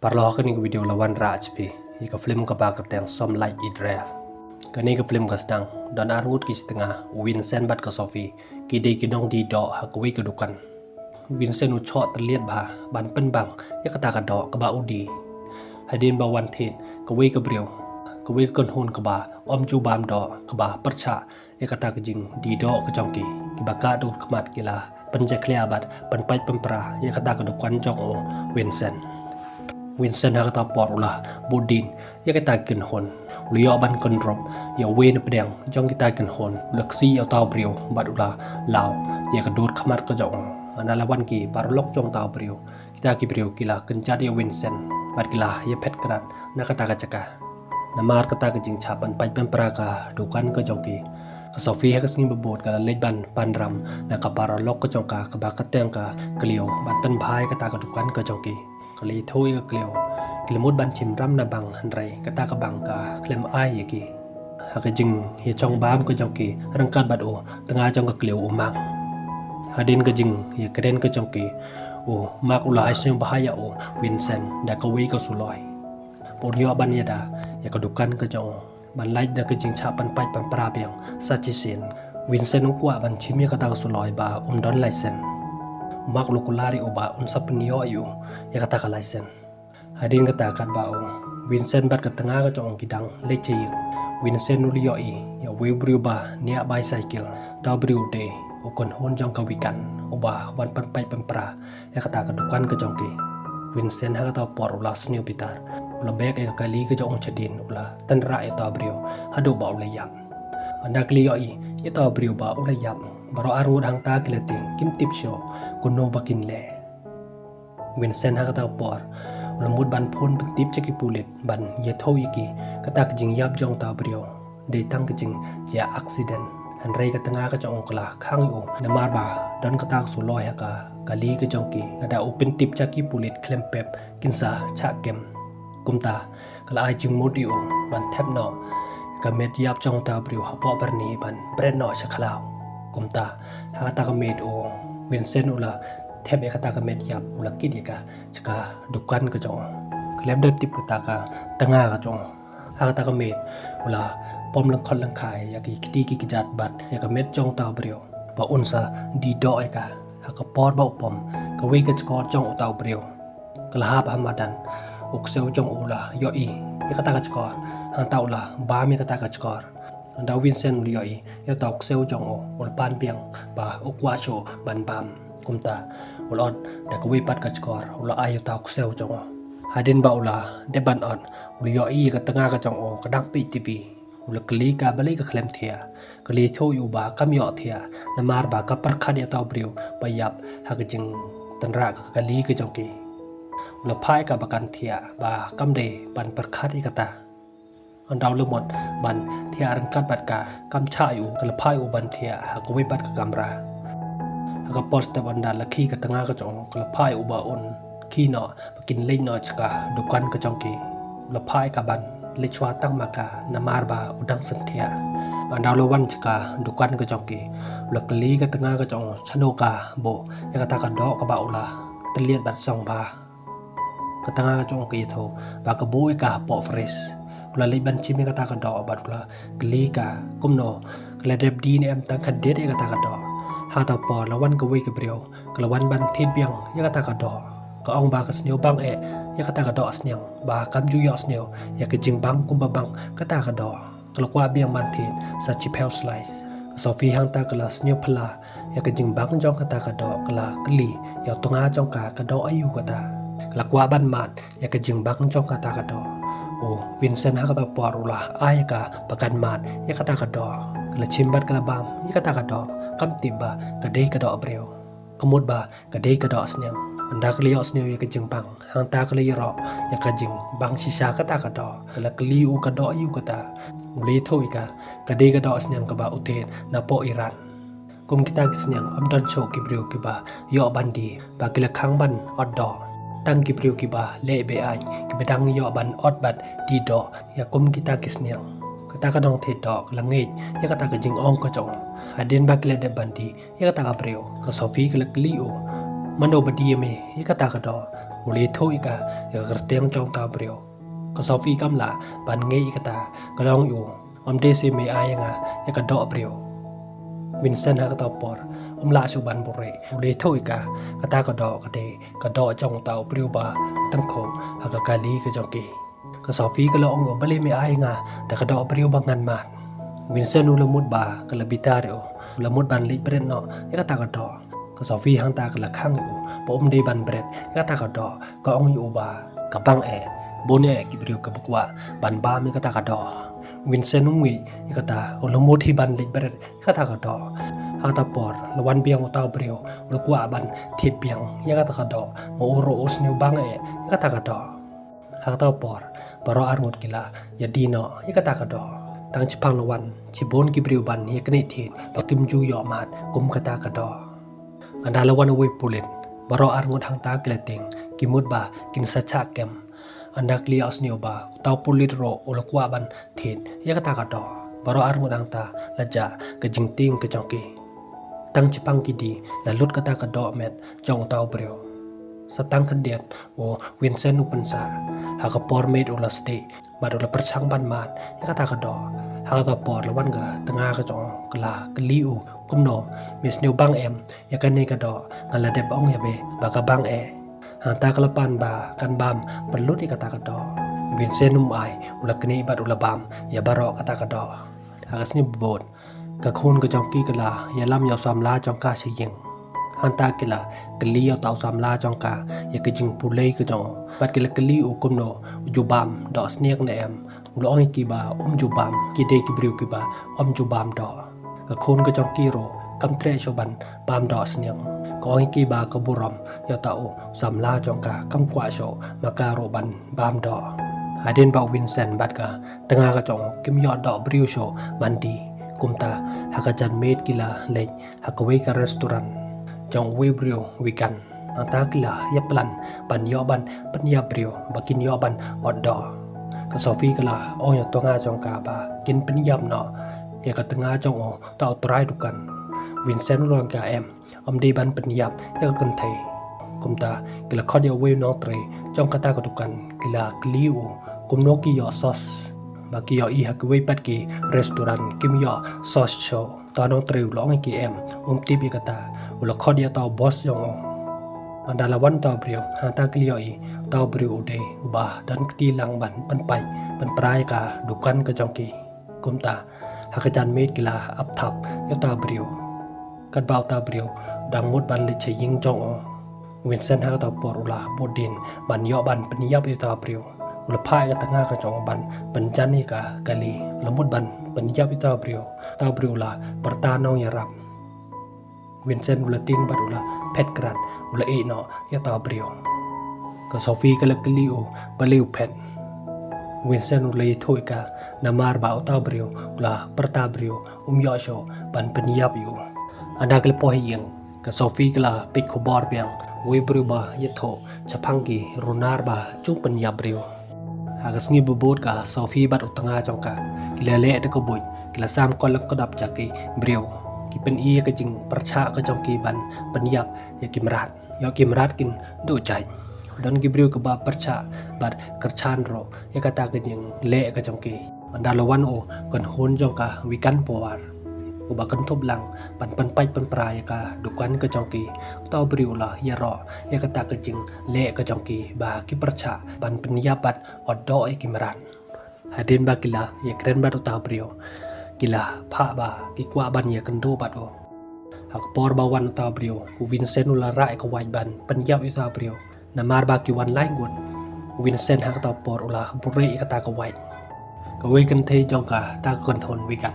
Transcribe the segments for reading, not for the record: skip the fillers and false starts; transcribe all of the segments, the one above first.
Parlo ka ni video lawan raj pi ika film ka ba ka teng som like Israel kani ka film ka sedang dan arngut ki setengah Vincent bat ka Sophie ki dei ki dong di do ha ka wi ka dukan Vincent u chot terlihat ba ban pen bang ya kata ka do ka ba udi hadin ba wan thet ka wi ka brio ka wi ka hon ka ba om chu bam do ka ba percha ya kata ka jing di do ka jong ki ba ka do khmat ki la pen ja klia bat pen pai pen pra ya kata ka dukan jong o Vincent ha kata por ulah budin ya kita kin hon liyo ban kon drop ya wen pedang jong kita kin hon leksi ya tau brio bat ulah lao ya kedut khamat ka jong ana lawan ki parlok jong tau brio kita ki brio kila kencat ya Vincent bat kila ya pet kerat na kata ka caka namar kata ka jing chapan pai pen praka dukan ka jong ki ka Sophie ha ka sing bebot ka lej ban panram na ka parlok ka jong ka ba ka teng ka klio ban pen bhai kata ka dukan ka jong ki kali thôi ka kleo kilemut ban chim ram na bang hanrai kata ka bang ka klem ai yaki ha ka jing hi chong bam ka jong ki rangkat bat o tanga jong ka kleo umang hadin ka jing hi kren ka jong ki o mak ulai sem bahaya o Vincent da ka wi ka suloi por yo ban ya da ya ka dukan ka jong ban lai da ka jing cha pan pai pan pra biang sa chi sin Vincent kwa ban chim ya kata ka suloi ba don license mak lokulari oba unsa penio ayu ya kata ka license hadin kata kat ba o Vincent bat ka tengah ka chong kidang leche Vincent ulio I ya webru ba nia bicycle da bru de o kon hon jong ka wikan oba wan pan pai pan pra ya kata ka dukan ka chong ki Vincent ha kata por ulas new pitar ula bek e ka li ka chong chadin ula tan ra e ta bru hadu ba ula yam anak lio I ya ta bru ba ula yam baro arut hang ta kilati kim tip show kuno bakin le Vincent ha kata por lamut ban phon tip cheki pulit ban ye thoi ki kata ka jing yap jong ta brio de tang ka jing ja accident han rei ka tanga ka jong kala khang o na mar ba don kata su loi ha ka kali ka jong ki ada open tip cheki pulit klem pep kinsa cha kem kumta kala ai jing modi o ban thep no ka met yap jong ta brio ha po barni ban bred no cha khalau kumta ha kata ka met o Vincent ula thep e kata ka met yap ula kid ka chaka dukan ka jong klem de tip kata ka tanga ka jong ha kata ka met ula pom lang khol lang khai ya ki kiti ki jat bat ya ka met jong ta brio ba unsa di do e ka ha ka por ba pom ka we ka chkor jong ta brio kala ha ba madan ok seu jong ula yo I ya kata ka chkor ha ta ula ba mi kata ka chkor da Vincent li ai ya tok seo jong o ul pan piang ba okwa sho ban bam kumta ulot da ko wi pat ka skor ul ai tok seo jong o hadin ba ula de ban on ul yo I ka tanga ka jong o ka dak pi tv ul kli ka bali ka klem thia kli tho yu ba kam yo thia na mar ba ka par khat ya taw briu ba yap ha ka jing tan ra ka li ka jong ki ul phai ka bakan thia ba kam de ban par khat I ka taอันดาวลืมหมดบันเทียรังกัดบัดกากำชาอยู่กระพายอุบันเทียหากวิบัติกำราหากปอสแต่วันดาละขี้กระตั้งกระจงกระพายอุบาอนขี้เนาะกินเล่นเนาะจักาดุกันกระจงกีกระพายกับบันเลชวาตั้งมากานามาร์บาอุดังสันเทียอันดาวลวันจักาดุกันกระจงกีหลักลีกระตั้งกระจงชโนกาโบยังกระตากระดอกกระเบาละตะเลียดบัดซองบากระตั้งกระจงกีโทบากระบุยกาปอเฟรสula le ban chimi kata ka do bat ula glika kumno kala deb di ne am ta khadet e kata ka do ha ta por lawan ka wi ka brio kalawan ban thit biang ya kata ka do ka ong ba ka sneu bang e ya kata ka do asnyang ba kam ju yo sneu ya ka jing bang kum ba bang kata ka do kala kwa biang ban thit sa chi pel slice ka Sophie hang ta kala sneu phla ya ka jing bang jong kata ka do kala kli ya tonga jong ka do ayu kata kala kwa ban mat ya ka jing bang jong kata ka do o Vincent ha kata por ula ai ka pakan mat ya kata ka do kala chimbat kala bam ya kata ka do kam tiba ka dei ka do breu kamut ba ka dei ka do asnyang anda kli asneu ya ka jing bang hang ta kli ro ya ka jing bang sisa kata ka do kala kli u ka do yu kata uli thoi ka dei ka do asnyang ka ba utet na po Iran kum kita kisnyang amdan cho ki breu ki ba yo bandi ba kila khang ban oddo tang ki priu ki ba le be ai ki bedang yo ban ot bat di do ya kum kita kisnyang kata ka dong the do langit ya kata ka jing ong ka chong adin ba kle de bandi ya kata ka priu ka Sophie kle kli o Mano badi me ikata kado ule tho ika ya kerteng chong ta brio ka sofi kamla ban nge ikata kalong yu omde se me ayanga ya kado brio Vincent ha kata por la su ban bore ule tho ika kata kado chong ta brio ba tangko ha ka kali ka jong ki ka sofi kalong bale me ayanga ta kado brio bangan man Vincent ule mut ba kalabita reo ule mut ban li bren no ya kata kado ka sofi hang ta kala khang yu pom de ban bret kata kado ka ong yu ba ka bang bone ki brio ka bukwa ban ba mi kata kado Vincent ngui kata olomot hi ban li bret kata kado hata por lawan biang utau brio ulukwa ban thit biang ya kata kado mo uro os new bang kata kado hata por baro arngot kila ya dino ya kata kado tang chipang lawan chibon ki brio ban hi kni thit ya kim ju yo mat kum kata kado andala wan away pulit baro arngot hang ta kleting kimut ba kin sacha kem anda klia osnio ba utau pulit ro ulakwa ban thit ya kata kado baro arngot hang ta laja ke jingting ke chongki tang chipang ki di la lut kata kado met jong utau brio satang kandiat o Vincent upensa ha ka por made ula ste baro la perchang ban mat ya kata kado ha ka por lawan ga tanga ka jong kla kliu kumno mis new bang ya kan ni kado ngala de bong ya be ba ka bang hang ta kalapan ba kan bam perlu di kata kado Vincent ai ula kni bat ula bam ya baro kata kado hagas ni bot ka khon ka jong ki kala ya lam ya sam la jong ka si yeng hang ta kila kli ya tau sam la jong ka ya ke jing pulei ka jong bat kila kli u kumno ju bam do sniek ne ulo ong ki ba ju bam ki de ki briu ki ba ju bam do ka khon ka jong ki ro kam tre choban bam do sniek ko ong ki ba ka buram ya tau sam la jong ka kam kwa sho makaro ban bam do Aden ba Vincent bat ka tanga ka jong kim yo do briu sho bandi kumta hakajan made kila lej hakaway ka restaurant jong we brio weekend anta kila ya plan ban yo ban ya brio bakin yo ban oddo ka sofi kala o yo tonga jong ka ba kin yam no ya ka tanga jong o ta try dukan Vincent ron ka de ban yap ya ka kan thai kumta kila khod ya we no tre jong kata ka dukan kila kliu kumno ki yo sauce baki yo i hakwe pat ki restaurant kim yo sauce show ta no tre long ki tip kata ula khod ya ta boss jong andala wan ta brio ta kli yo i ta brio de ba dan kti lang ban pan prai ka dukan ka jong ki kumta hakajan met kila ap thap yo ta brio kat bau ta brio dang mut ban le che ying jong Vincent ha ta por ula bodin ban yo ban peniap yo ta brio ula phai ka tanga ka jong ban penjani ka kali lamut ban peniap yo ta brio la perta nong ya rap Vincent ula ting bat ula pet krat ula no ya ta brio ka Sophie ka lakli baliu pet Vincent ula thoi ka namar ba ta brio ula perta brio yo sho ban peniap yo anda kle po hiyeng ka Sophie kala pik ko bor biang we brio ba yetho chapangki runar ba chung peniap brio hagas ngi bobot ka Sophie bat utanga jongka kilale de ko buj kila sam ko lak ko dap jaki brio ki pen i ka jing percha ka jongki ban peniap ya kimrat kin do jai don ki brio ka ba percha bat kerchan ro ya kata ka jing le ka jongki andalawan kon hon jongka wikan powar ubakan thop lang pan pai pan prai ka dukan ka jongki tau brio la ya ro ya kata ka jing le ka jongki ba ki percha ban peniap bat oddo kimrat hadin ba kila ya kren ba tau brio kila pha ba ki kwa ban ya kendo bat hak por ba wan tau brio ku Vincent ula rai ka wai ban peniap tau brio namar ba ki wan lai ngut Vincent hak tau por ula bure kata ka wai ka wai kan thei jongka ta kon thon wikan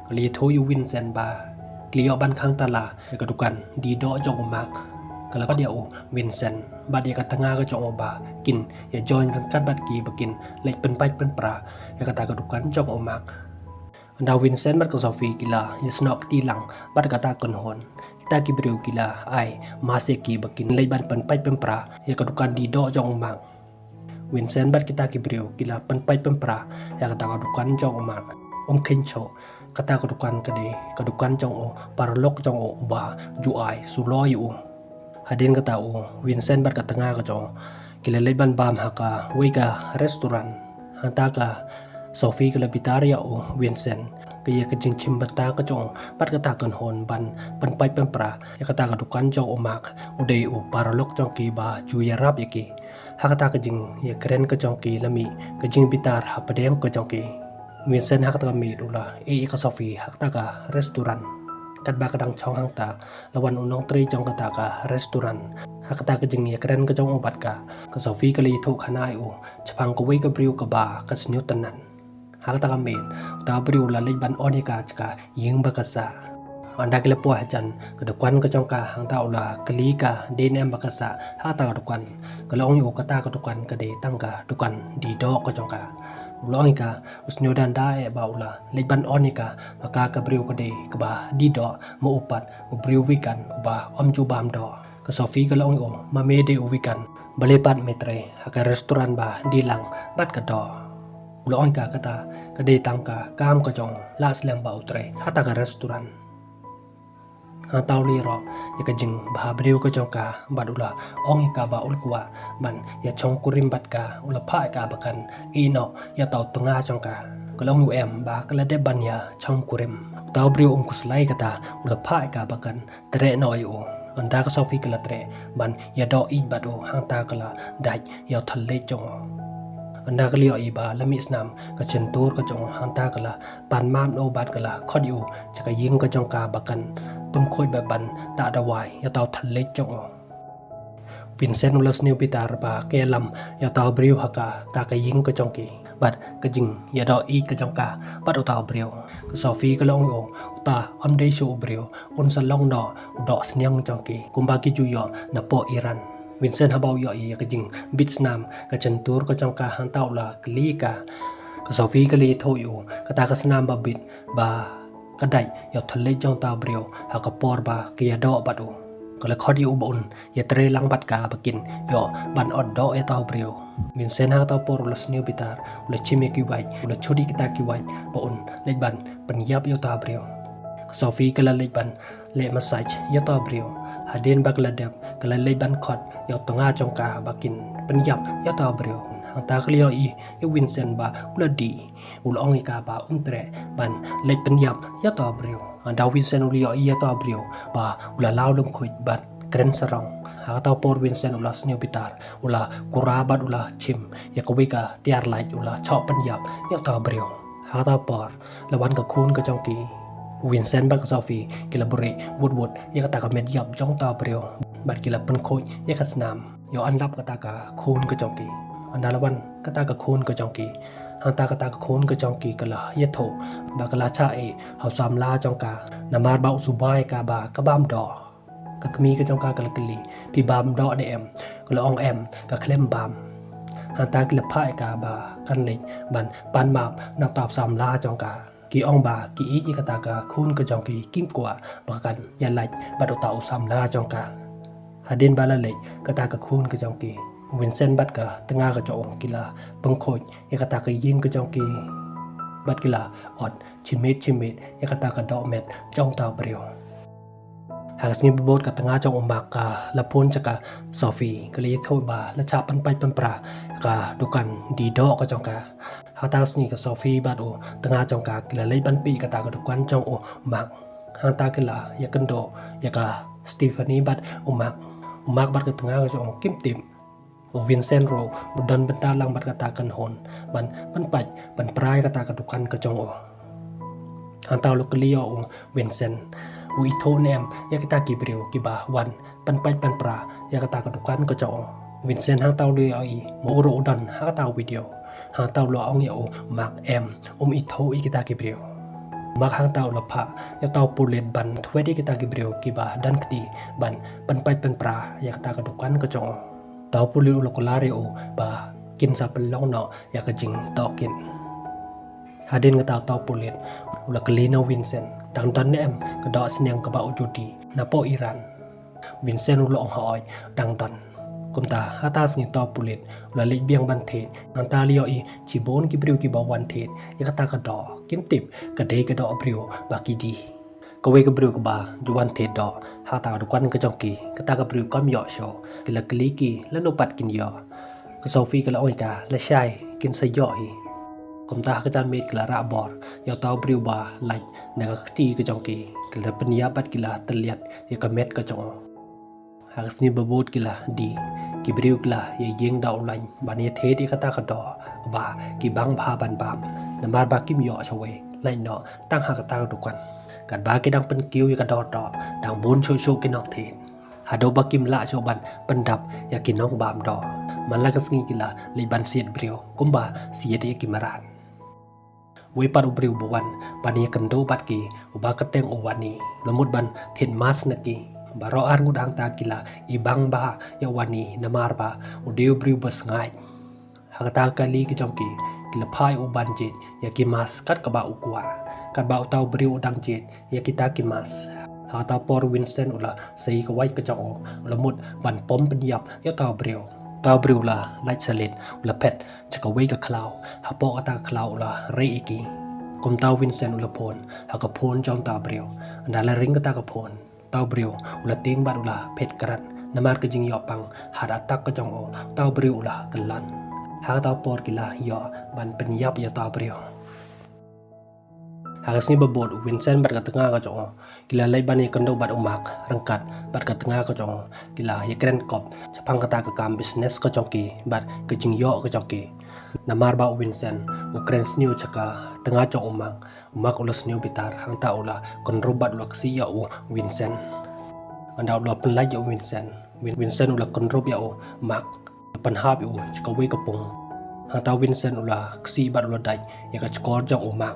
kali tho yu Vincent ba klio ban khang tala ka dukan di do jong mak kala dia Vincent ba dia katanga ka jong ba kin ya join kan kat bat ki bakin lek pen pai pen pra ya kata ka dukan jong mak anda Vincent bat ka Sophie kila ya snok ti lang bat kata kon hon kita ki brio kila ai mase ki bakin lek ban pen pai pen pra ya ka dukan di do jong mak Vincent bat kita ki brio kila pen pai pen pra ya kata ka dukan jong mak kencho kata kedukan kade kedukan jong parlok jong ba juai sulo yu hadin ka tao Vincent bat ka tanga ka jo kilala ban bam haka wega restoran hanta ka Sophie ka labitaria o Vincent kaya ka jing chimbata ka jo bat ka takan hon ban panpai pampra ya ka ta ka dukan jo umak uday u paralok jong ki ba juya rap yaki hakata ka jing ya keren ka jong ki lami ka jing bitar hapadeng ka jong ki Vincent hakata ka mi ula ka Sophie hakata ka restoran kat ba kadang chong hang ta lawan unong tri jong kata ka restoran hakata ka jing ya keren ka jong obat ka Sophie ka li thu khanai u chapang ka wei ka briu ka ba ka snyu tanan hakata ka min ta briu la le ban onika ka ying ba ka sa anda kila po hajan ka dukan ka jong ka hang ta ula kali ka de nem ba ka sa hakata ka dukan ka long yu kata ka dukan ka de tang ka dukan di do ka jong ka Ulongika usnyo dan dae baula leban onika maka ka briu ka de ka ba di do mo upat mo briu wikan ba om ju bam do ka Sophie ka long o ma me de wikan balepat metre ka restoran ba di lang bat ka do ulongika kata ka de tang ka kam ka jong la slam ba utre hata ka restoran hang tau li ro ya ka jing ba briu ka jong ka badula ongi ka ba ulkwa ban ya chong kurim bat ka ula pha ka bakan ino ya tau tunga jong ka kalong yu em ba kala de ban ya chong kurim tau briu kuslai kata ula pha ka bakan tre no yu anda ka Sophie kala tre ban ya do i badu hang ta kala dai ya thalle jong anda ka liyo iba lami snam ka centur ka jong hang ta kala pan mam no bat kala khodiu chaka ying ka jong ka bakan tum khoi ba ban ta da wai ya tau thalle jong Vincent ulas new pitar ba ke lam ya tau briu haka ta ka ying ka jong ki bat ka jing ya do i ka jong ka bat tau briu ka Sophie ka long yo ta am dei shu briu un sa long no do snyang jong ki kumba ki ju yo na po Iran Vincent habau yo i ka jing bit snam ka centur ka jong ka hang tau la kli ka Sophie ka li tho yo ka ta ka snam ba bit ba ka dai yo thalle jong ta briu ha ka por ba ki ya do bat u ka la khodi u bon ya tre lang bat ka bakin yo ban od do e ta briu Vincent ha ta por la sniu bitar ula chime ki wai ula chodi kita ki wai bon le ban pan yap yo ta briu Sophie ka la le ban le massage yo ta briu hadin bak la dep ka la le ban khot yo tonga jong ka bakin pan yap yo ta briu ta klio i Vincent ba ula di ula ongi ka ba untre ban le pen yap ya to briu anda Vincent ulio i ya to briu ba ula law lum khuit bat kren sarong ha ta por Vincent ula sneu bitar ula kurabat ula chim ya ko wika tiar lai ula chop pen yap ya to briu ha ta por lawan ka khun ka jong ki Vincent bat Sophie kila bure wood ya ka ta ka med yap jong ta briu bat kila pen khoi ya ka snam yo an lap ka ta ka khun ka jong ki anda lawan kata ka khun ka jong ki hang ta kata ka khun ka jong ki kala ye tho ba kala cha e hau sam la jong ka namar ba su bai ka ba ka bam do ka kmi ka jong ka kala kli pi bam do de em kala ong em ka klem bam hang ta kila phai ka ba kan le ban pan map na tap sam la jong ka ki ong ba ki i kata ka khun ka jong ki kim kwa ba kan ya lai ba do tau sam la jong ka hadin bala le kata ka khun ka jong ki Vincent bat ka tengah ka jong kila pengkhoj ya kata ka yin ka jong ki bat kila ot chimit ya kata ka do met jong ta briu hagas ngi bot ka tengah jong umak ka lapun chaka Sophie kali thoi ba la cha pan pai pan pra ka dukan di do ka jong ka hatas ni ka Sophie bat o tengah jong ka kila lei ban pi kata ka dukan jong o mak hanta kila ya kendo ya ka Stephanie bat umak bat ka tengah ka jong kim tim Vincent ro dan bentar lang bat kata kan hon ban pai ban prai kata ka dukan ka jong o hantau lo klio o Vincent wi tho nem ya kita ki briu ki ba wan pan pai pan pra ya kata ka dukan ka jong Vincent hantau li ai mo ro dan ha tau video hantau lo ong yo mak em i tho i kita ki briu mak hantau lo pha ya tau pulet ban thwedi kita ki briu ki ba dan kti ban pan pai pan pra ya kata ka dukan ka jong tau puli ulo kolare o ba kin sa pelong no ya ka jing tokin hadin nga tau pulit ula kalino Vincent dang dan ne em ka do snyang ka ba ujudi na po Iran Vincent ulo ong hoi dang dan kumta hatas ngi tau pulit ula lik biang ban the nang ta lio i chibon ki briu ki ba wan the ya ka ta ka do kim tip ka de ka do briu ba ki di ก็เวกับบริวกบาจวนเทดอหาตาดุกันก็จองกีก็ตากับบริวก็มีเหยาะโชกิละกลีกีและโนปัดกินเหยาะก็โซฟีก็ละอ้อยกาและใช่กินใส่เหยาะอีกมตาก็จานเมดกละระบอร์ยาวตาบริวบาไหลนักตีก็จองกีกิละปัญญาบัดกิละตะเลียดยากเม็ดก็จองหากสนิบบูดกิละดีกิบริวกิละยายิงดาวลันบานยเทดีก็ตากระดอบากิบังพาบันบามนมาบากิมเหยาะชเวไลเนาะตั้งหากตาดุกันกัดบากิดังเป็นกิ้วอยากระดอดดังบุญโชกินอกเทนหาโดบากิมละโชบันเป็นดับอยากกินน้องบามดอมันละก็สงีกิละเลยบันเสียดเบรียวกุมบาเสียดอยากกิมารานเวปัดอุบริวบวันบันยกันโดบัดกีอุบากระเตงโอวานีละมุดบันเทนมาสนกีบารออาร์งุดางตากิละอีบังบายาวานีนามารบาอุเดียวบริวบสง่ายหากตากาลีกิจงกีกิละพายอุบันจิตอยากกิมาสกัดกบาอุกวากัดบ่าวเตาบริวดังจิตยากิตากิมัสหาตาปอร์วินสเตนอุละสีกไว้กระจอกอุละมุดบันปมเป็นยับยาเตาบริวละไลท์เซลินอุละเพชจะกไว้กับคลาวหาปอกตาคลาวอุละเรอีกีกุมเตาวินสเตนอุละพลหากพลจองตาบริวอันดาลริงกตากพลเตาบริวอุละเตียงบัดอุละเพชกรันนามารกจิงยอปังหาดตักกระจองเตาบริวอุละกันลันหากเตาปอร์กิละยอบันเป็นยับยาเตาบริวหากสนิบบดวินเซนบัดกตงาก็จงกิลาไลบันยกันโดบัดอุมักรังกัดบัดกตงาก็จงกิลายกเรนกอบจะพังกตากกามบิสเนสก็จงกีบัดกจิงยอก็จงกีนามารบาวินเซนอุเครนสนิวจักาตงาจงอุมักอุลสนิวบิตาร์หังตาอุลาคนรูบัดลักซียาอุวินเซนอันดาวลาเป็นไลยาวินเซนอุลาคนรูบยาอุมักปัญหาบิอุจักเวกปงหังตาวินเซนอุลาซีบัดอุลาไดยากจกอร์จงอุมัก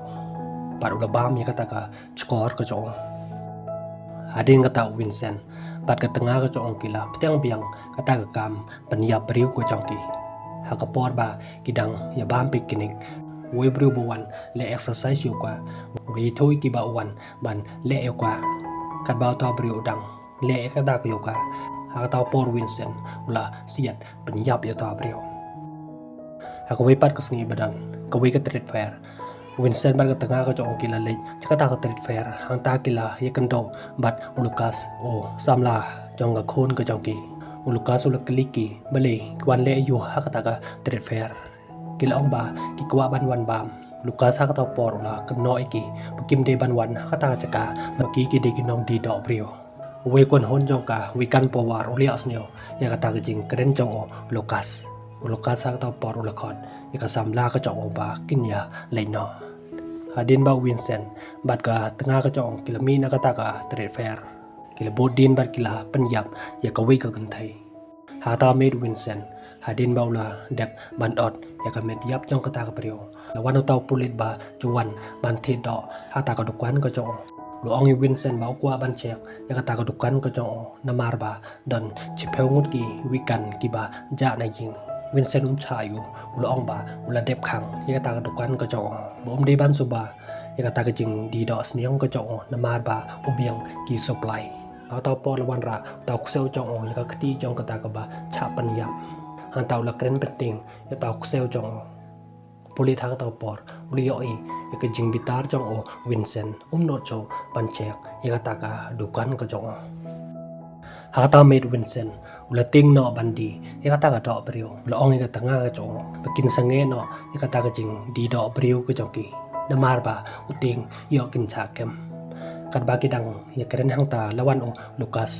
ปัดอุลบามยกตากาสกอร์ก็จงหาดินกตาวินเซนปัดกตงาก็จงกิลาเพียงเบียงกตากกามปัญญาบริวก็จงกีหากปอดบากิดังยาบามปิกินิกเวบริวบวันและเอ็กซ์ไซส์อยู่กว่ารีทุยกิบาวันบันและเอวกว่ากัดบ่าวตาบริวดังและเอกตากอยู่กว่าหากตาปอร์วินเซนอุลาเสียดปัญญาบยาตาบริวหากเวปัดก็สงีบัดันก็เวกตริดแฟร์วินเซนบัดกตงาก็จงกิลาเล็กจะกตากตริดแฟร์หางตากิลาเยกันโดบัดอุลุกัสโอซัมลาจงกับโคนก็จงกีอุลุกัสอุลกลิกีเบลีกวันเล่อยู่หากตากตริดแฟร์กิลาองบากิกว่าบันวันบามลูกาสักตาปอร์ลากันน้อยกีปกิมเดบันวันหากตาจักาเมื่อกี้กิเดกินองดีดอกเปรียวเวกวนฮนจงกาวิกันปวารุเลียสเนียวยากตากจิงกระเด็นจงโอลูกัสสักตาปอร์อุลคอนยากซัมลาก็จงโอบากินยาเลนอหาดินบาวินเซนบัดกาตงาก็จงกิลมีนักตากาเทรดแฟร์กิลบูดินบัดกิลาปัญญาบยากวิกกันไทยหาตาเมดวินเซนหาดินบาลาเด็บบันอดยากเม็ดยับจงกตากเปรียวแล้ววันเอาเตาปุลิตบาจวนบันเทดอหาตากระดุกันก็จงหลวงวินเซนบ่าวกว่าบันเชกยากตากระดุกันก็จงนามารบาดอนชิเพลงุดกีวิกันกีบาจาในยิงวินเซนชาอยู่อุลองบาอุลเด็บขังยากตากระดุกันก็จงบ่มเดบันสุบายากตากจิงดีดอสเนียงก็จงนามารบาอุเบียงกีสุปไลเอาเตาปอละวันระเตาเซลจงแล้วก็คตีจงกตากบาชาปัญญาหันเตาละเกรนเป็นติงยาเตาเซลจงปุริทางเตาปอร์อุลิโออียากจิงบิตาร์จงโอวินเซนโนโจปันเชกยากตากาดุกันก็จงหากตาเมดวินเซนอุลติงเนาะบันดียากตากาดอกเปรียวละองยากตางาก็จงไปกินสังเงเนาะยากตากจิงดีดอกเปรียวก็จงกีนามารบาอุติงยอกินชาเกมกัดบากิดังยากเรนหังตาละวันโอลูกัส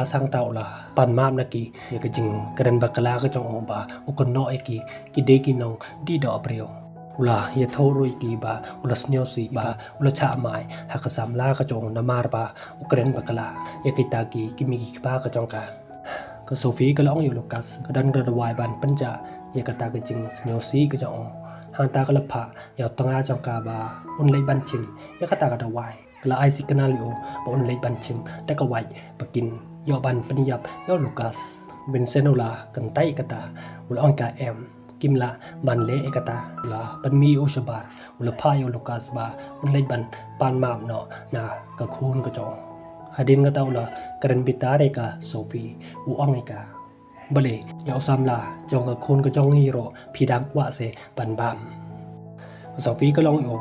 sang tau lah pan maam lagi ya kejing keren bakala ke jong ba ukon no eki ki de ki nong di do aprio ula ya thoroi ki ba ula snyo si ba ula cha mai ha ka sam la ka jong namar ba ukren bakala ya kita ki mi ki ba ka jong ka ka sofi ka long yu lukas ka dan da wai ban panja ya kata kejing snyo si ka jong hang ta ka la pha ya tonga jong ka ba un lai ban chim ya kata ka da wai la ai si kanal yo ba un lai ban chim ta ka wai pakin yo ban penyap yo lukas ben senula kentai kata ula angka em kimla ban le kata la pan mi u shabar ula pha yo lukas ba un lai ban pan map no na ka khun ka jong hadin ka taula karen bitare ka sofi u angika bale ya samla jong ka khun ka jong hiro phidam kwa se pan bam sofi ka long yo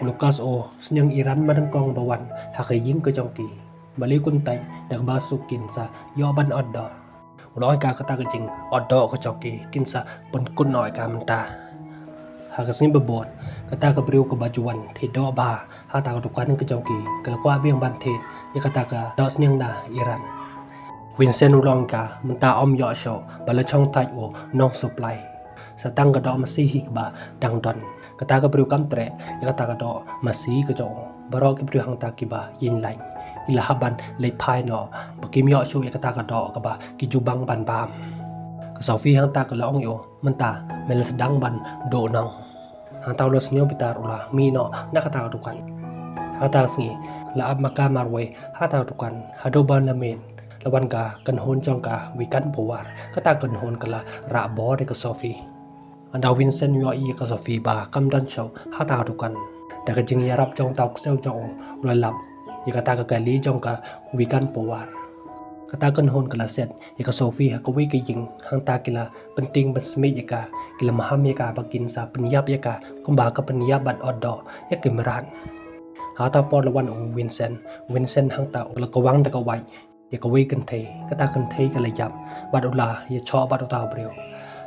Lukas o senyang Iran madangkong bawan hakaying ke jongki bali kuntai dak basukin sa yoban oddo uloi ka kata kejing oddo ke jongki kinsa pun kun noi ka menta hakasni bebon kata ke briu ke bajuan thido ba hata ke dukan ke jongki kelakwa biang bante ya kata ka do senyang na Iran Vincent ulong ka menta om yo sho bala chong tai o nong supply satang ka do masih ba dang don kata ka briu kam tre ya kata ka do masih ke jong baro ke briu hang ta ki ba yin lain ilahaban le phai no bakim yo shu ya kata ka do ka ba ki jubang ban bam ka Sophie hang ta ka long yo menta mel sedang ban do nong hang ta los nyo pitar ula mi no na kata ka dukan hata sngi la ab maka marwe hata dukan hado ban lamen lawan ka kan hon jong ka wikan powar kata kan hon kala ra bo de ka Sophie anda Vincent yo i ka Sophie ba kam dan show hata dukan da ka jing yarap jong tauk sel jong lo lap ya kata ka kali jong ka wikan powar kata kan hon kala set ya ka Sophie ha ka wi ka jing hang ta kila penting besmi ya ka kila maham ya ka bakin sa penyap ya ka kumba ka penyap bat oddo ya kemeran hata por lawan Vincent hang ta la ka wang da ka wai ya ka wi kan thei kata kan thei ka la yap bat ula ya cho bat ta brio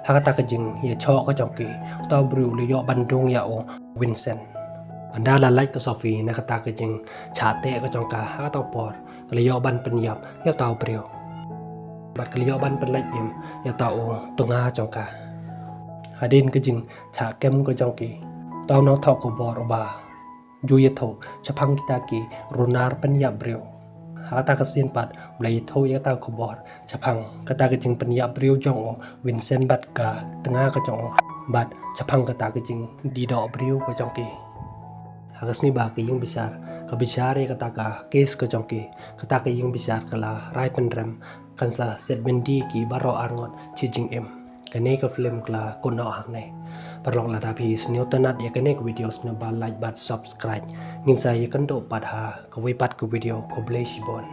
ha kata ka jing ya cho ka jong ki ta brio le yo bandung ya o Vincent anda la like ka Sophie na kata ka jing cha te ka jong ka ha ta por ka le yo ban penyap ya ta brio bat ka le yo ban pen like im ya ta o tunga jong ka hadin ka jing cha kem ka jong ki ta no thok ko bor ba ju ye tho chapang kita ki runar penyap brio kata kesin pat mulai tho ya ta khobor chapang kata kejing penyap brio jong o Vincent bat ka tengah ka jong bat chapang kata kejing di do brio ka jong ki hagasni ba ki yung bisar ka bisare kata ka case ka jong ki kata ka yung bisar kala rai pendram kansa set bendi ki baro arngot chijing em kane ka film kala kono hang ne parlok la da phis newtonat ya kane ka videos na ba like bat subscribe ngin sa ya kan do pat ha ka wi pat ka video ko blaze bon